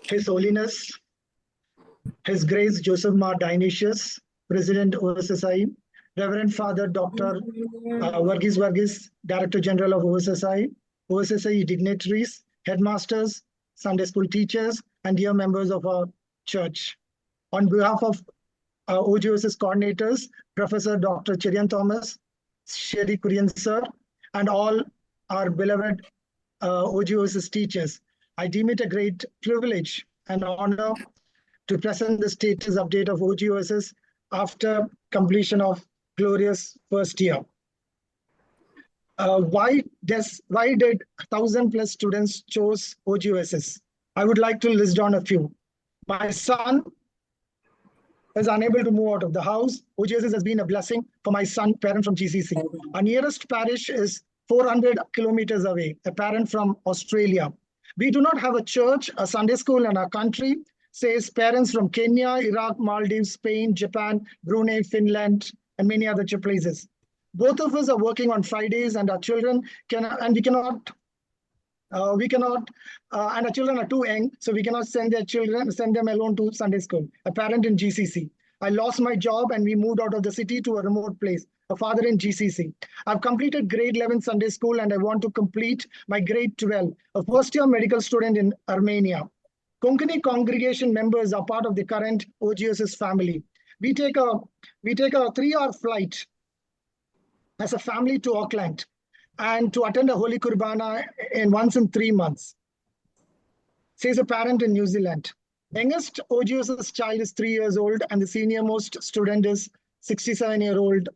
His Holiness, His Grace Joseph Mar Dionysius, President OSSI, Reverend Father Dr. Varghese, Director General of OSSI, OSSI dignitaries, headmasters, Sunday school teachers, and dear members of our church. On behalf of OGOSS coordinators, Professor Dr. Cherian Thomas, Sherry Kurian sir, and all our beloved OGOSS teachers, I deem it a great privilege and honor to present the status update of OGOSS after completion of glorious first year. Why did 1,000+ students chose OGOSS? I would like to list down a few. My son is unable to move out of the house. OGOSS has been a blessing for my son, parent from GCC. Our nearest parish is 400 kilometers away, a parent from Australia. We do not have a church, a Sunday school in our country, says parents from Kenya, Iraq, Maldives, Spain, Japan, Brunei, Finland, and many other places. Both of us are working on Fridays, and our children and our children are too young, so we cannot send them alone to Sunday school. A parent in GCC. I lost my job and we moved out of the city to a remote place. A father in GCC. I've completed grade 11 Sunday school and I want to complete my grade 12. A first-year medical student in Armenia. Konkani congregation members are part of the current OGOSS family. We take a 3-hour flight as a family to Auckland and to attend a Holy Kurbana once in 3 months, says a parent in New Zealand. Youngest OGOSS child is 3 years old and the senior most student is 67-year-old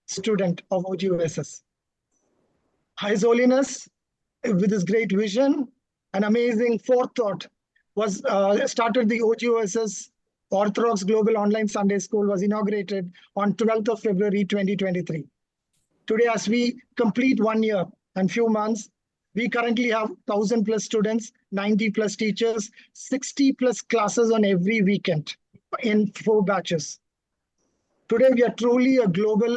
student of OGOSS. His Holiness, with his great vision and amazing forethought, was started the OGOSS Orthodox Global Online Sunday School, was inaugurated on 12th of February 2023. Today, as we complete 1 year and few months, we currently have 1,000+ students, 90+ teachers, 60+ classes on every weekend in 4 batches. Today, we are truly a global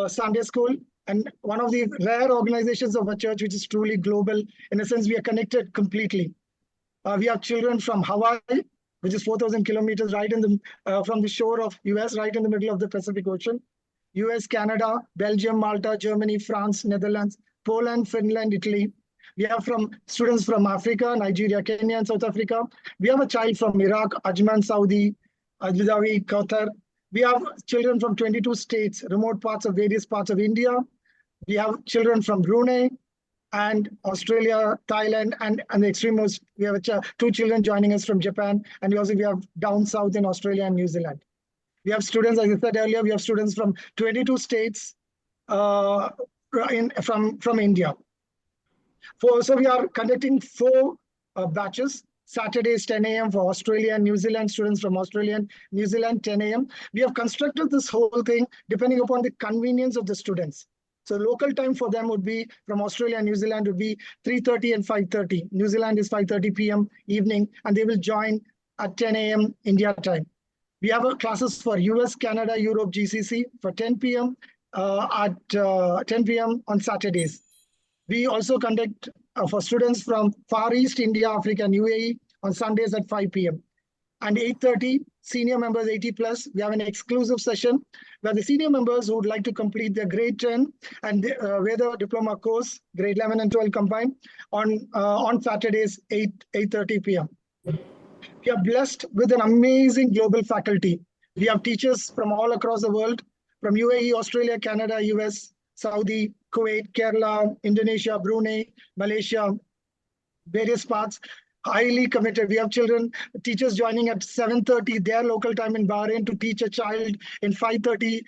Sunday school and one of the rare organizations of a church which is truly global. In a sense, we are connected completely. We have children from Hawaii, which is 4,000 kilometers right in the from the shore of US, right in the middle of the Pacific Ocean. US, Canada, Belgium, Malta, Germany, France, Netherlands, Poland, Finland, Italy. We have students from Africa, Nigeria, Kenya, and South Africa. We have a child from Iraq, Ajman, Saudi, Abu Dhabi, Qatar. We have children from 22 states, remote various parts of India. We have children from Brunei and Australia, Thailand, and the extremest, we have 2 children joining us from Japan. And we have down south in Australia and New Zealand. We have students, as I said earlier, we have students from 22 states from India. So we are conducting 4 batches. Saturdays 10 a.m. for Australia and New Zealand students from Australia and New Zealand 10 a.m. We have constructed this whole thing depending upon the convenience of the students. So local time for them would be from Australia and New Zealand would be 3:30 and 5:30. New Zealand is 5:30 p.m. evening, and they will join at 10 a.m. India time. We have classes for US, Canada, Europe, GCC for 10 p.m. At 10 p.m. on Saturdays. We also conduct for students from Far East, India, Africa, and UAE on Sundays at 5 p.m. And 8:30, senior members 80+, we have an exclusive session where the senior members who would like to complete their grade 10 and Veda diploma course, grade 11 and 12 combined, on Saturdays 8:30 p.m. We are blessed with an amazing global faculty. We have teachers from all across the world, from UAE, Australia, Canada, US, Saudi, Kuwait, Kerala, Indonesia, Brunei, Malaysia, various parts, highly committed. We have teachers joining at 7:30 their local time in Bahrain to teach a child in 5:30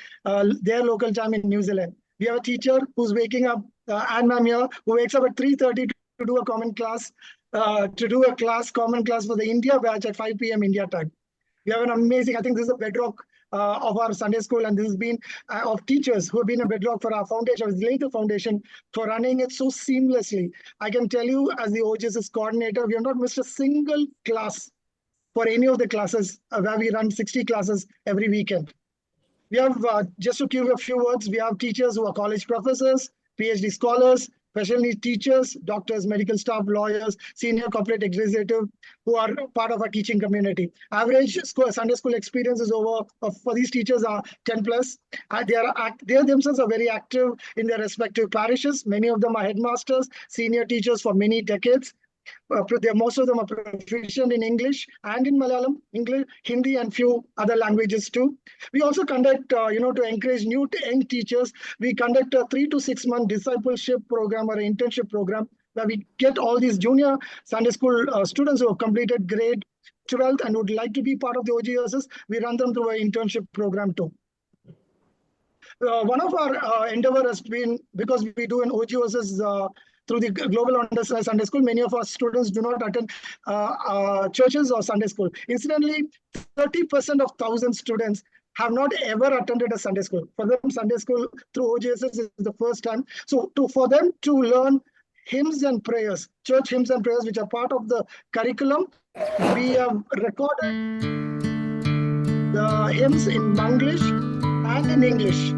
their local time in New Zealand. We have a teacher who's waking up, Anne Ma'am here, who wakes up at 3:30 to do a common class, common class for the India batch at 5 p.m. India time. We have an amazing, I think this is a bedrock of our Sunday school, and this has been of teachers who have been a bedrock for our foundation, has laid the foundation for running it so seamlessly. I can tell you, as the OGOSS coordinator, we have not missed a single class for any of the classes where we run 60 classes every weekend. We have, just to give a few words, we have teachers who are college professors, PhD scholars, special needs teachers, doctors, medical staff, lawyers, senior corporate executive who are part of our teaching community. Average Sunday school experience is over for these teachers are 10 plus. They themselves are very active in their respective parishes. Many of them are headmasters, senior teachers for many decades. Most of them are proficient in English and in Malayalam, English, Hindi, and few other languages too. We also conduct, to encourage new young teachers, we conduct a 3 to 6 month discipleship program or internship program where we get all these junior Sunday school students who have completed grade 12th and would like to be part of the OGSS. We run them through an internship program too. One of our endeavor has been, because we do an OGSS through the Global Understanding Sunday School, many of our students do not attend churches or Sunday school. Incidentally, 30% of 1,000 students have not ever attended a Sunday school. For them, Sunday school through OGSS is the first time. So for them to learn hymns and prayers, church hymns and prayers, which are part of the curriculum, we have recorded the hymns in Manglish and in English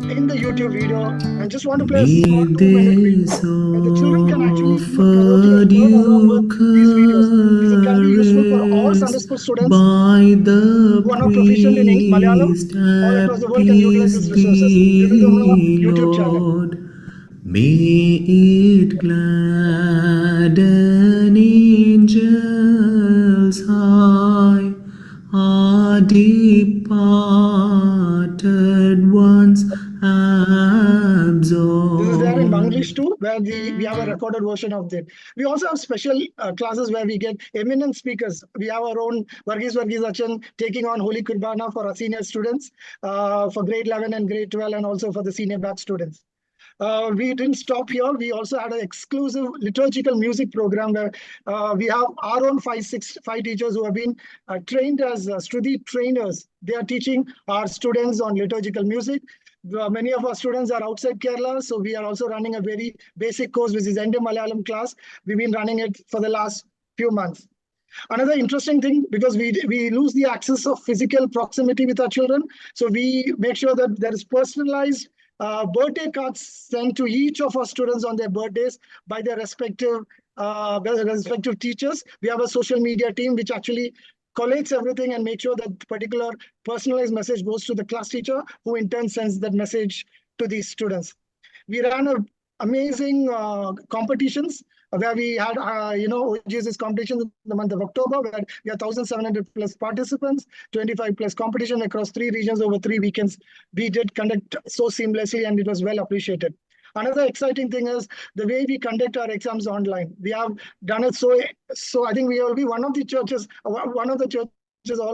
in the YouTube video, and just want to play a small 2-minute video. And the children can actually learn along with these videos because it can be useful for all Sunday school students who are not proficient in Malayalam all across the world can utilize these resources. This is on our YouTube channel. May it gladden angels high, our departed ones absorbed. This is there in Bangladesh too, where we have a recorded version of it. We also have special classes where we get eminent speakers. We have our own Varghese Achan taking on Holy Kurbana for our senior students, for grade 11 and grade 12, and also for the senior batch students. We didn't stop here. We also had an exclusive liturgical music program where we have our own five teachers who have been trained as Shruti trainers. They are teaching our students on liturgical music. Many of our students are outside Kerala, so we are also running a very basic course, which is Ende Malayalam class. We've been running it for the last few months. Another interesting thing, because we lose the access of physical proximity with our children, so we make sure that there is personalized birthday cards sent to each of our students on their birthdays by their respective teachers. We have a social media team which actually collates everything and makes sure that particular personalized message goes to the class teacher, who in turn sends that message to these students. We ran amazing competitions where we had, OGSS competitions in the month of October, where we had 1,700 plus participants, 25 plus competition across 3 regions over 3 weekends. We did conduct so seamlessly and it was well appreciated. Another exciting thing is the way we conduct our exams online. We have done it so I think we will be one of the churches all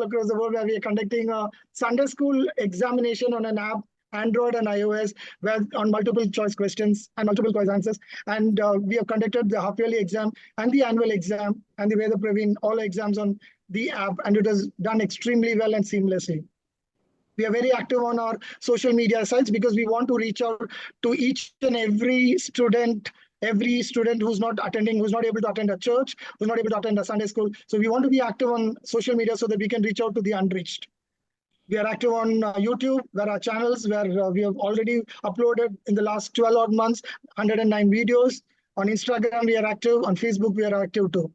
across the world where we are conducting a Sunday school examination on an app, Android and iOS, where on multiple choice questions and multiple choice answers. And we have conducted the half-yearly exam and the annual exam and the Veda Praveen, all exams on the app, and it was done extremely well and seamlessly. We are very active on our social media sites because we want to reach out to each and every student who's not able to attend a church, who's not able to attend a Sunday school. So we want to be active on social media so that we can reach out to the unreached. We are active on YouTube, where our channels, where we have already uploaded in the last 12 odd months, 109 videos. On Instagram, we are active. On Facebook, we are active too.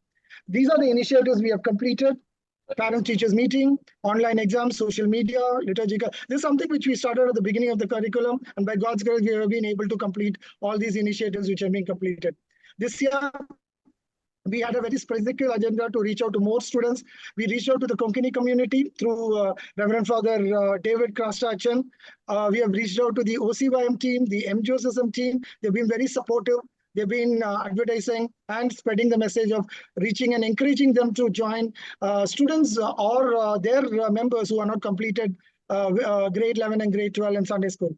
These are the initiatives we have completed. Parent-teachers meeting, online exams, social media, liturgical. This is something which we started at the beginning of the curriculum, and by God's grace, we have been able to complete all these initiatives which have been completed. This year, we had a very specific agenda to reach out to more students. We reached out to the Konkani community through Reverend Father David Krastachan. We have reached out to the OCYM team, the MJOSSM team. They've been very supportive. They've been advertising and spreading the message of reaching and encouraging them to join students or their members who are not completed grade 11 and grade 12 in Sunday school.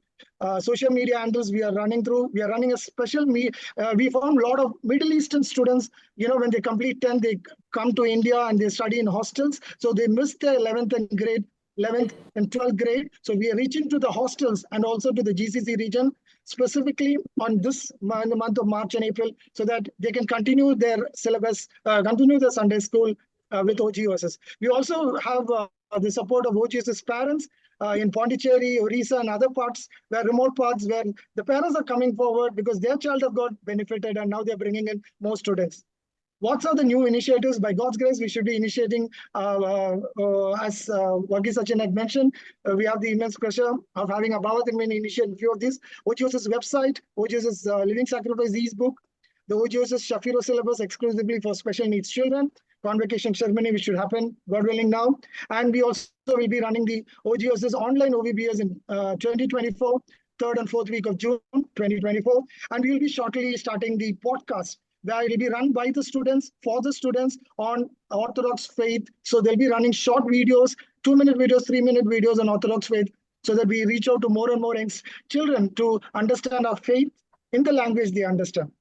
Social media handles we are running through. We are running a special we found a lot of Middle Eastern students, when they complete 10, they come to India and they study in hostels. So they miss their 11th and 12th grade. So we are reaching to the hostels and also to the GCC region, specifically on in the month of March and April, so that they can continue their syllabus, continue their Sunday school with OGSS. We also have the support of OGSS parents. in Pondicherry, Orissa, and other parts, where remote parts, where the parents are coming forward because their child have got benefited and now they're bringing in more students. What are the new initiatives? By God's grace, we should be initiating, as Wagi Sachin had mentioned, we have the immense pleasure of having Abhavat and initiate a few of these. OGOSS website, OGOSS Living Sacrifice book, the OGOSS Shafiro syllabus exclusively for special needs children, convocation ceremony which should happen, God willing, now. And we also will be running the OGOSS online OVBS in 2024, third and fourth week of June 2024. And we will be shortly starting the podcast where it will be run by the students, for the students on Orthodox faith. So they'll be running short videos, 2-minute videos, 3-minute videos on Orthodox faith, so that we reach out to more and more children to understand our faith in the language they understand.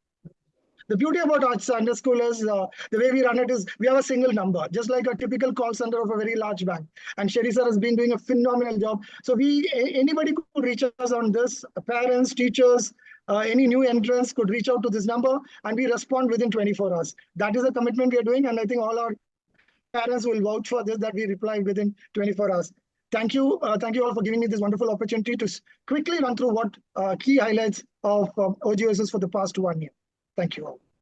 The beauty about our Sunday school is the way we run it is we have a single number, just like a typical call center of a very large bank. And Sherry sir has been doing a phenomenal job. So anybody could reach us on this, parents, teachers, any new entrants could reach out to this number and we respond within 24 hours. That is a commitment we are doing. And I think all our parents will vouch for this, that we reply within 24 hours. Thank you. Thank you all for giving me this wonderful opportunity to quickly run through what key highlights of OGOSS for the past 1 year. Thank you all.